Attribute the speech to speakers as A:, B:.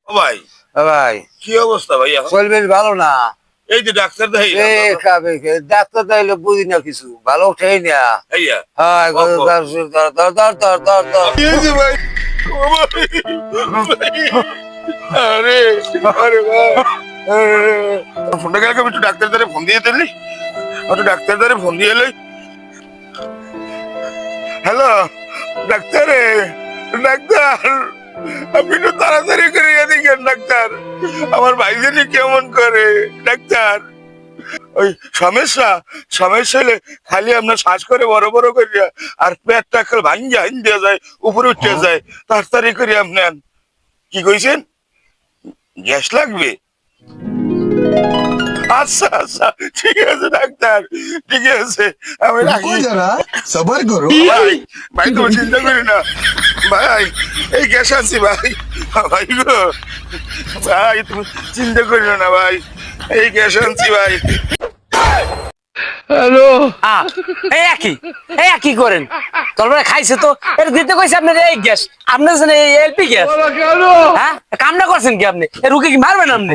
A: ও ভাই,
B: ভাই
A: কি অবস্থা ভাই এখন?
B: শরীর ভালো না।
A: এই যে ডাক্তার দেখাই
B: ডাক্তার তাইলে বুঝি না কিছু, ভালো উঠেই না।
A: ভাইয়া।
B: হ্যাঁ
A: ও, ও। কি হয়েছে ভাই? ও ভাই, ভাই। আরে আরে ভাই, ফোনটা গেলে একটু ডাক্তার দ্বারে ফোন দিয়ে দিলি, একটু ডাক্তার দ্বারে ফোন দিয়ে এলি। হ্যালো ডাক্তার, ডাক্তার আপনি একটু তাড়াতাড়ি করে এদিকেন ডাক্তার, আমার ভাই জানি কেমন করে ডাক্তার। ওই সমস্যা সমস্যা হলে খালি আপনার শ্বাস করে বড় বড় করিয়া আর পেটটা খালি ভাঙ্গিয়া দেওয়া যায়, উপরে উঠে যায়, তাড়াতাড়ি করে আপনার। কি কইছেন? গ্যাস লাগবে? আচ্ছা আচ্ছা, ঠিক আছে ডাক্তার, ঠিক আছে, আমি রাখি।
C: जरा सबर करो।
A: ভাই, ভাই তুমি চিন্তা করি না ভাই, এই গ্যাস আনছি ভাই, ভাই গো ভাই, তুমি চিন্তা করিও না ভাই, এই গ্যাস আনছি ভাই।
D: এই একই করেন তারপরে খাইছে তো এর দিতে কইছে আপনার এই গ্যাস আপনার এই এলপি গ্যাস। হ্যাঁ কামনা করছেন কি আপনি? রুগী কি মারবেন আপনি?